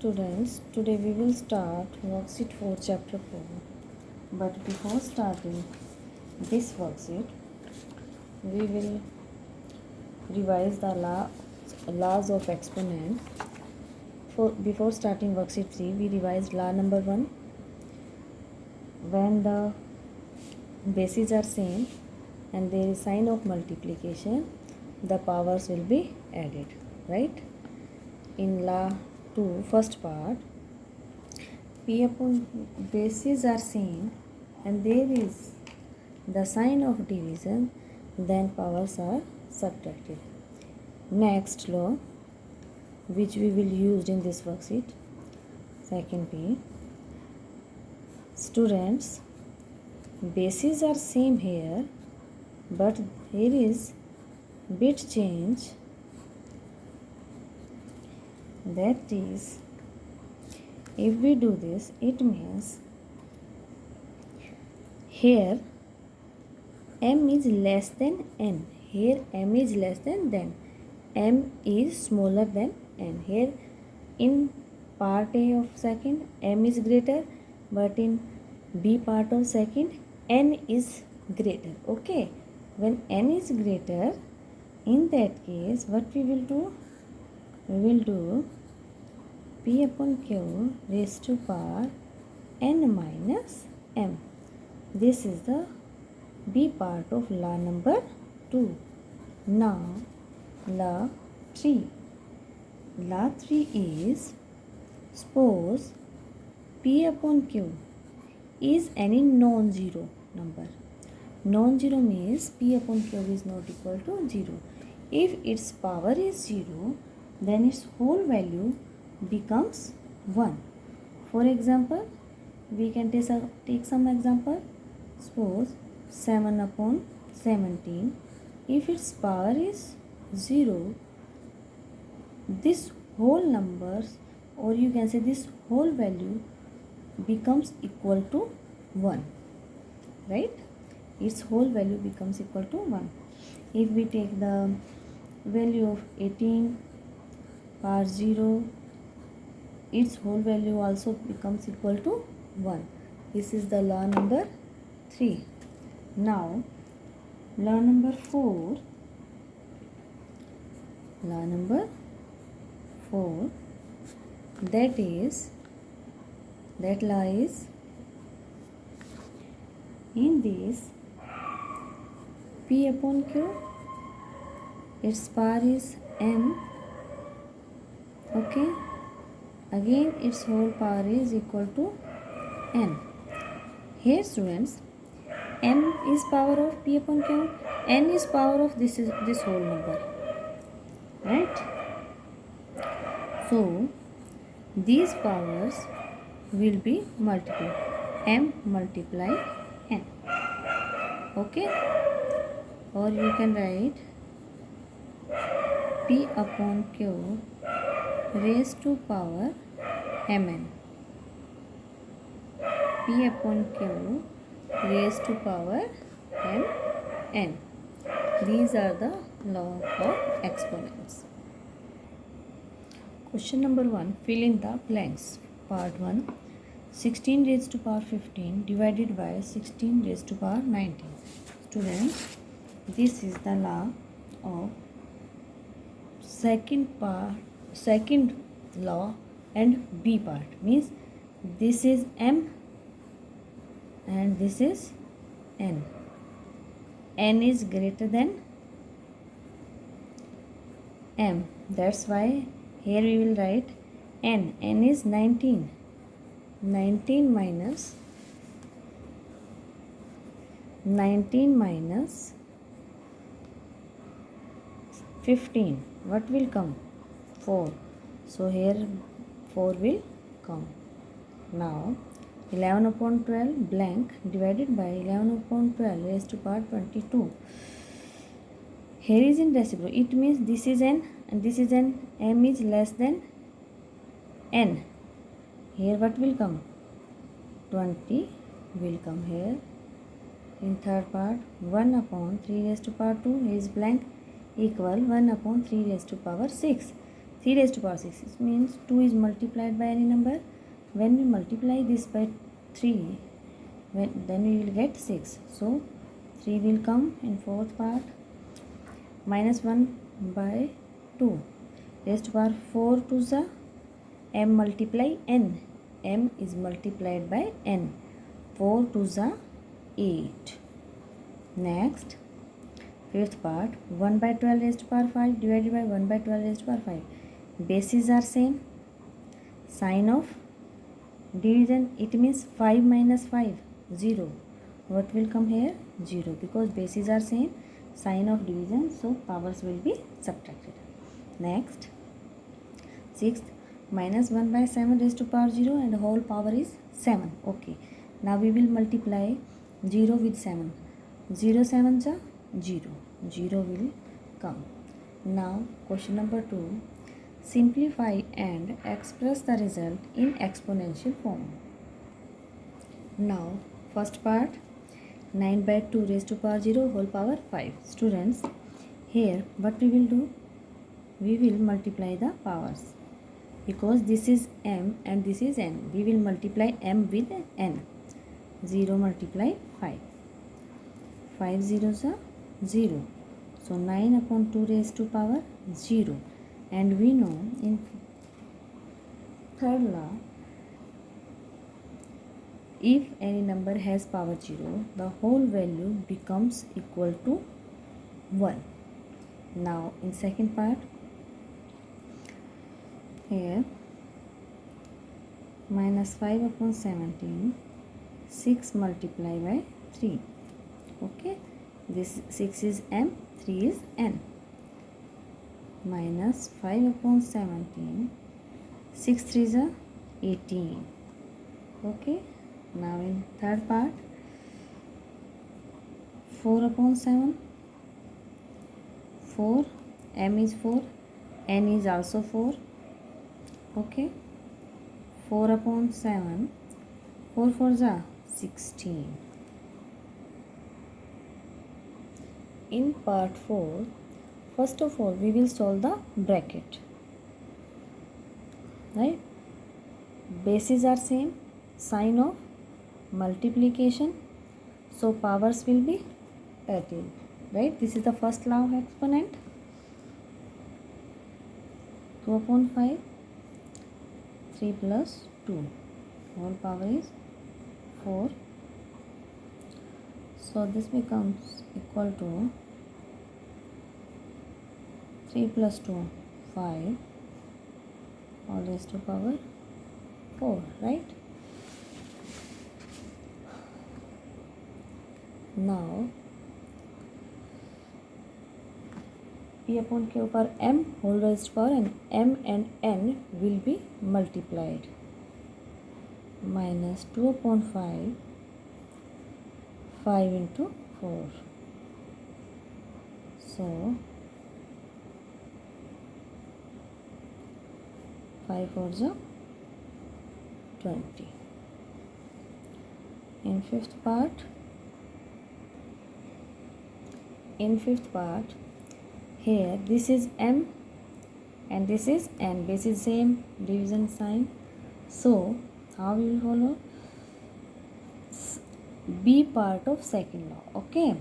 students, today we will start worksheet 4 chapter 4. But before starting this worksheet, we will revise the laws of exponent. Before starting worksheet 3, we revised law number 1. When the bases are same and there is sign of multiplication, the powers will be added, right? In law 2, first part, P upon bases are same and there is the sign of division, then powers are subtracted. Next law, which we will use in this worksheet, second P. Students, bases are same here, but here is bit change. That is, if we do this, it means here m is less than n. Here m is less than m is smaller than n. Here in part A of second m is greater, but in B part of second n is greater. Okay, when n is greater, in that case what we will do? We will do P upon Q raised to power n minus m. This is the B part of law number 2. Now, law 3. Law 3 is, suppose P upon Q is any non-zero number. Non-zero means P upon Q is not equal to 0. If its power is 0, then its whole value becomes 1. For example, we can take some example. Suppose 7 upon 17. If its power is 0, this whole numbers, or you can say this whole value, becomes equal to 1. Right? Its whole value becomes equal to 1. If we take the value of 18 power 0, its whole value also becomes equal to 1. This is the law number 3. Now, law number 4. Law number 4. That law is, in this P upon Q, its power is m. Okay. Again, its whole power is equal to n. Here, students, m is power of P upon Q, n is power of this whole number, right? So, these powers will be multiplied. M multiply n. Okay? Or you can write P upon Q raised to power mn. P upon Q raised to power mn. These are the law of exponents. Question number 1. Fill in the blanks. Part 1. 16 raised to power 15 divided by 16 raised to power 19. Students, this is the law of second law and B part. Means this is m and this is n. N is greater than m. That's why here we will write n. N is 19. 19 minus 15. What will come? 4. So here 4 will come. Now 11 upon 12 blank divided by 11 upon 12 raised to power 22. Here is in reciprocal. It means this is n and this is n. M is less than n. Here what will come? 20 will come here. In third part, 1 upon 3 raised to power 2 is blank equal 1 upon 3 raised to power 6. 3 raised to power 6. It means 2 is multiplied by any number. When we multiply this by 3, then we will get 6. So 3 will come in fourth part. Minus 1 by 2 raised to power 4 to the m multiply n. M is multiplied by n. 4 to the 8. Next, fifth part, 1 by 12 raised to power 5 divided by 1 by 12 raised to power 5. Bases are same. Sign of division, it means 5 minus 5, 0. What will come here? 0, because bases are same. Sign of division, so powers will be subtracted. Next, sixth, minus 1 by 7 raised to power 0 and the whole power is 7. Okay, now we will multiply 0 with 7. 0 7 ja 0. 0 will come. Now question number 2. Simplify and express the result in exponential form. Now first part, 9 by 2 raised to power 0 whole power 5. Students, here what we will do? We will multiply the powers. Because this is m and this is n. We will multiply m with n. 0 multiply 5. 5 zeros are 0. So 9 upon 2 raised to power 0. And we know in third law, if any number has power 0, the whole value becomes equal to 1. Now in second part, here minus 5 upon 17, 6 multiplied by 3. Okay, this 6 is m, 3 is n. Minus 5 upon 17, 6 3s are 18. Okay, now in third part, 4 upon 7, 4, m is 4, n is also 4. Okay, 4 upon 7, 4 4s are 16. In part 4, first of all we will solve the bracket. Right? Bases are same. Sign of multiplication. So powers will be added. Right? This is the first law of exponent. 2 upon 5. 3 plus 2. Whole power is 4. So this becomes equal to 3 plus 2, 5, all raised to power 4, right? Now P upon Q ऊपर m whole raised to power and m and n will be multiplied. Minus 2 upon 5, 5 into 4. So 5 4s are 20. In fifth part, here this is m and this is n. Base is same, division sign. So how we will follow? B part of second law. Okay,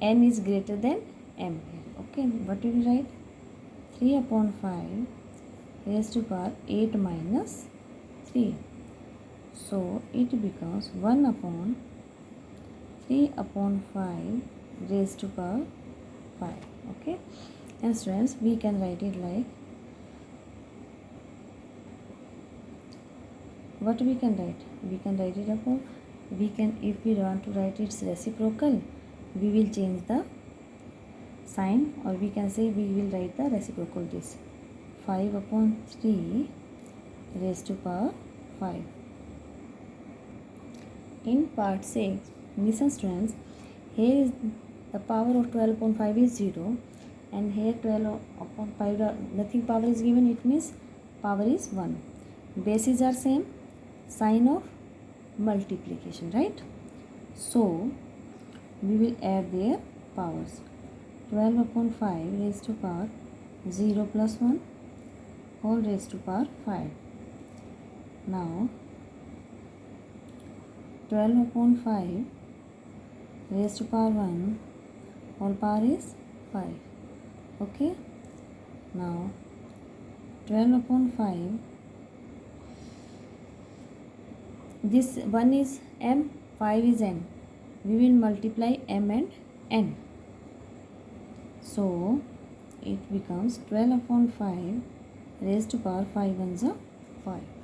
n is greater than m. Okay, what we will write? 3 upon 5 raised to power 8 minus 3. So it becomes 1 upon 3 upon 5 raised to power 5. Okay, and students, we can write it like, what we can write? We can write it upon, if we want to write its reciprocal, we will change the sign, or we can say we will write the reciprocal this 5 upon 3 raised to power 5. In part 6, listen students, here is the power of 12 upon 5 is 0, and here 12 upon 5 nothing power is given, it means power is 1. Bases are same, sign of multiplication, right? So we will add their powers. 12 upon 5 raised to power 0 plus 1, whole raised to power 5. Now 12 upon 5 raised to power 1 whole power is 5. Okay. Now 12 upon 5, this 1 is m, 5 is n. We will multiply m and n. So it becomes 12 upon 5 raised to power 5 ones are 5.